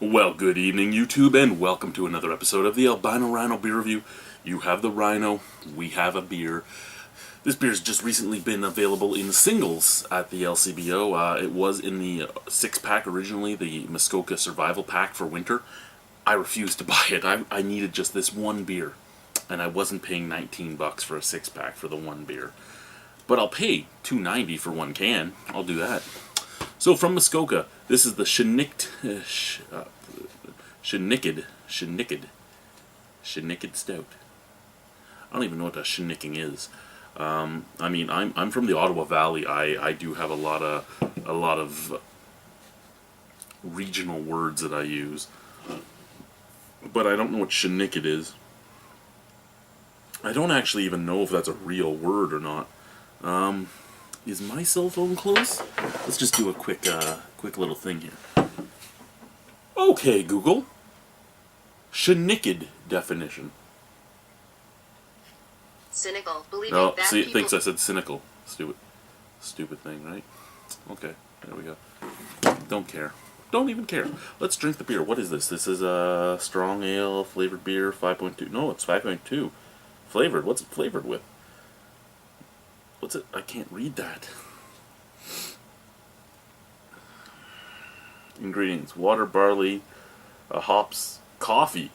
Well, good evening, YouTube, and welcome to another episode of the Albino Rhino Beer Review. You have the Rhino, we have a beer. This beer's just recently been available in singles at the LCBO. It was in the 6-pack originally, the Muskoka Survival Pack for winter. I refused to buy it. I needed just this one beer, and I wasn't paying $19 for a 6-pack for the one beer. But I'll pay $2.90 for one can. I'll do that. So from Muskoka, this is the Shinnicked Stout. I don't even know what a shinnicking is. I mean, I'm from the Ottawa Valley. I do have a lot of regional words that I use, but I don't know what Shinnicked is. I don't actually even know if that's a real word or not. Is my cell phone close? Let's just do a quick little thing here. Okay, Google. Shinnicked definition. Cynical. Believing No, that see, it people... thinks I said cynical. Stupid thing, right? Okay, there we go. Don't care. Don't even care. Let's drink the beer. What is this? This is a strong ale flavored beer, 5.2. No, it's 5.2. Flavored. What's it flavored with? What's it? I can't read that. Ingredients: water, barley, hops, coffee.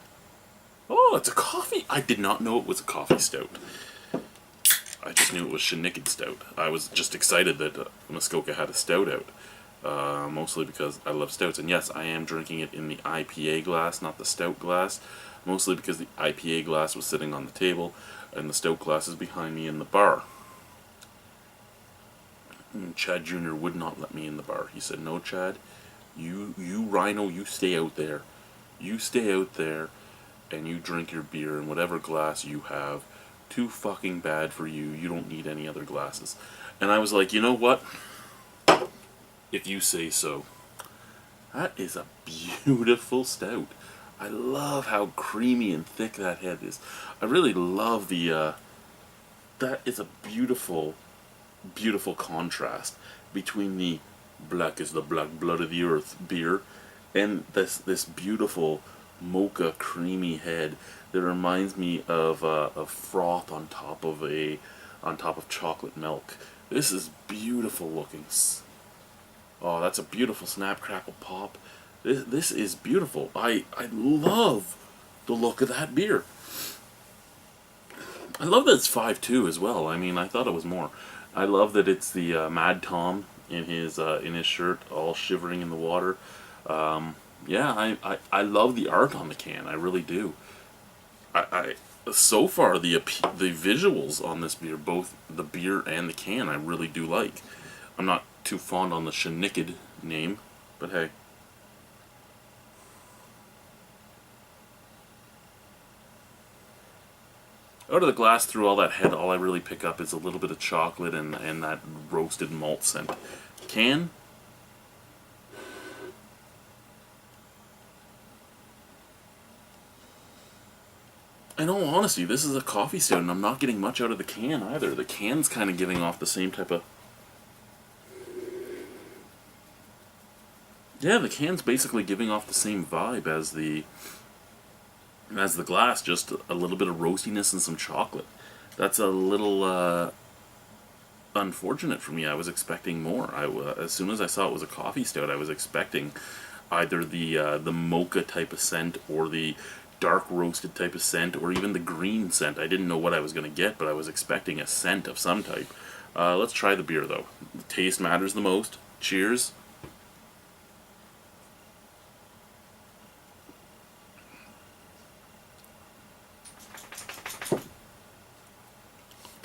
Oh, it's a coffee. I did not know it was a coffee stout. I just knew it was Shinnicked Stout. I was just excited that Muskoka had a stout out. Mostly because I love stouts. And yes, I am drinking it in the IPA glass, not the stout glass. Mostly because the IPA glass was sitting on the table, and the stout glass is behind me in the bar. Chad Jr. would not let me in the bar. He said, "No, Chad, you Rhino, you stay out there. You stay out there, and you drink your beer in whatever glass you have. Too fucking bad for you. You don't need any other glasses." And I was like, you know what? If you say so. That is a beautiful stout. I love how creamy and thick that head is. I really love the, that is a beautiful contrast between the black is the black blood of the earth beer and this beautiful mocha creamy head that reminds me of froth on top of chocolate milk. This is beautiful looking. Oh, that's a beautiful snap crackle pop. This is beautiful. I love the look of that beer. I love that it's 5.2 as well. I mean, I thought it was more. I love that it's the Mad Tom in his shirt, all shivering in the water. Yeah, I love the art on the can. I really do. I so far the visuals on this beer, both the beer and the can, I really do like. I'm not too fond on the Shinnicked name, but hey. Out of the glass, through all that head, all I really pick up is a little bit of chocolate and that roasted malt scent. Can? In all honesty, this is a coffee stout, and I'm not getting much out of the can either. The can's kind of giving off the same type of... Yeah, the can's basically giving off the same vibe as the glass, just a little bit of roastiness and some chocolate. That's a little unfortunate for me. I was expecting more. As soon as I saw it was a coffee stout, I was expecting either the mocha type of scent or the dark roasted type of scent or even the green scent. I didn't know what I was going to get, but I was expecting a scent of some type. Let's try the beer though. The taste matters the most. Cheers.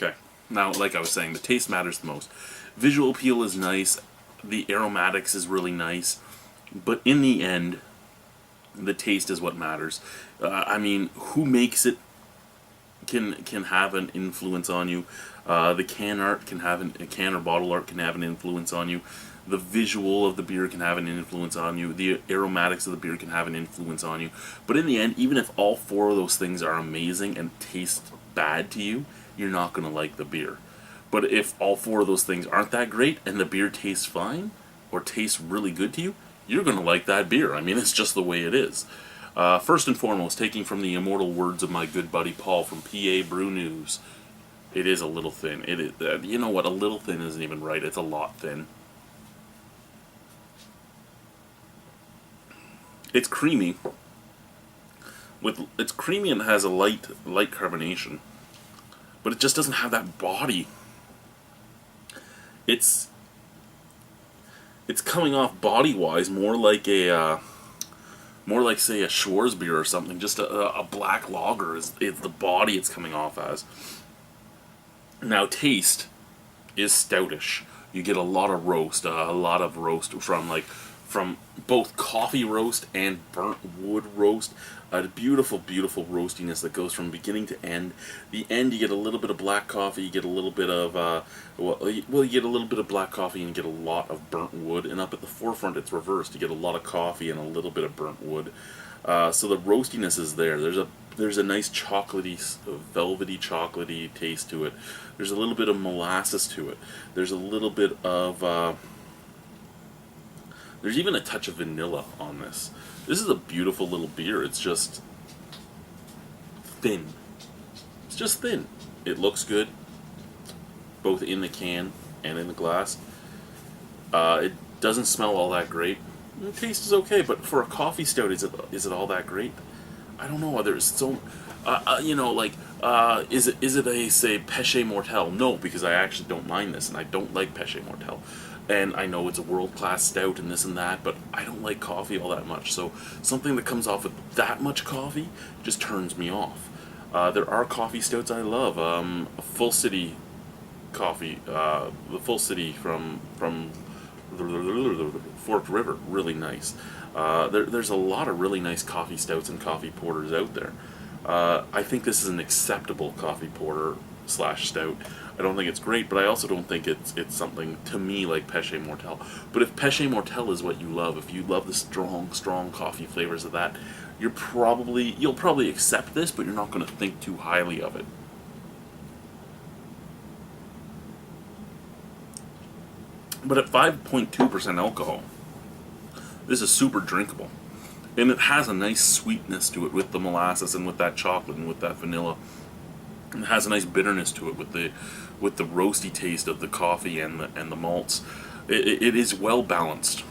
Okay, now like I was saying, the taste matters the most. Visual appeal is nice, the aromatics is really nice, but in the end, the taste is what matters. I mean, who makes it can have an influence on you. The can art can have a can or bottle art can have an influence on you. The visual of the beer can have an influence on you. The aromatics of the beer can have an influence on you. But in the end, even if all four of those things are amazing and taste bad to you, you're not going to like the beer. But if all four of those things aren't that great and the beer tastes fine or tastes really good to you, you're going to like that beer. I mean, it's just the way it is. First and foremost, taking from the immortal words of my good buddy Paul from PA Brew News, it is a little thin. It is, you know what? A little thin isn't even right. It's a lot thin. It's creamy. It's creamy and has a light carbonation, but it just doesn't have that body. It's coming off body wise more like say a Schwarzbier or something. Just a black lager is the body it's coming off as. Now taste is stoutish. You get a lot of roast from both coffee roast and burnt wood roast. A beautiful, beautiful roastiness that goes from beginning to end. The end, you get a little bit of black coffee, you get a little bit of, you get a little bit of black coffee and you get a lot of burnt wood. And up at the forefront, it's reversed. You get a lot of coffee and a little bit of burnt wood. So the roastiness is there. There's a nice chocolatey, velvety, chocolatey taste to it. There's a little bit of molasses to it. There's a little bit of, there's even a touch of vanilla on this. This is a beautiful little beer. It's just thin. It's just thin. It looks good, both in the can and in the glass. It doesn't smell all that great. The taste is okay, but for a coffee stout, is it all that great? I don't know. There's so, is it a, say, Péché Mortel? No, because I actually don't mind this, and I don't like Péché Mortel. And I know it's a world-class stout and this and that, but I don't like coffee all that much. So something that comes off with that much coffee just turns me off. There are coffee stouts I love. Full City coffee, the Full City from Forked River, really nice. There's a lot of really nice coffee stouts and coffee porters out there. I think this is an acceptable coffee porter / stout. I don't think it's great, but I also don't think it's something to me like Péché Mortel. But if Péché Mortel is what you love, if you love the strong coffee flavors of that, you'll probably accept this, but you're not going to think too highly of it. But at 5.2% alcohol, this is super drinkable. And it has a nice sweetness to it with the molasses and with that chocolate and with that vanilla. It has a nice bitterness to it with the roasty taste of the coffee and the malts. It is well balanced.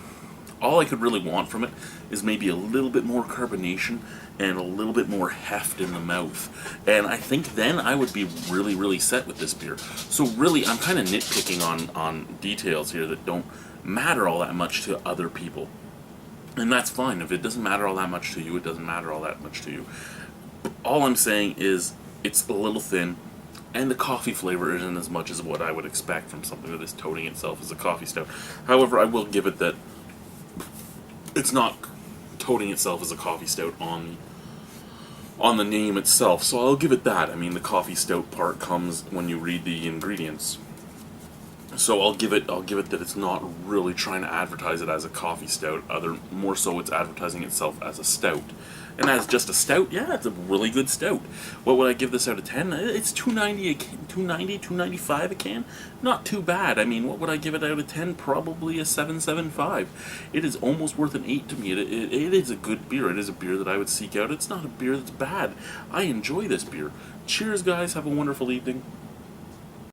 All I could really want from it is maybe a little bit more carbonation and a little bit more heft in the mouth. And I think then I would be really, really set with this beer. So really, I'm kind of nitpicking on details here that don't matter all that much to other people. And that's fine. If it doesn't matter all that much to you, it doesn't matter all that much to you. All I'm saying is it's a little thin, and the coffee flavor isn't as much as what I would expect from something that is toting itself as a coffee stout. However, I will give it that it's not toting itself as a coffee stout on the name itself, so I'll give it that. I mean, the coffee stout part comes when you read the ingredients. So I'll give it that it's not really trying to advertise it as a coffee stout. More so it's advertising itself as a stout. And as just a stout, yeah, it's a really good stout. What would I give this out of 10? It's $2.90 a can, $2.95 a can. Not too bad. I mean, what would I give it out of 10? Probably a 7.75. It is almost worth an 8 to me. It is a good beer. It is a beer that I would seek out. It's not a beer that's bad. I enjoy this beer. Cheers, guys. Have a wonderful evening.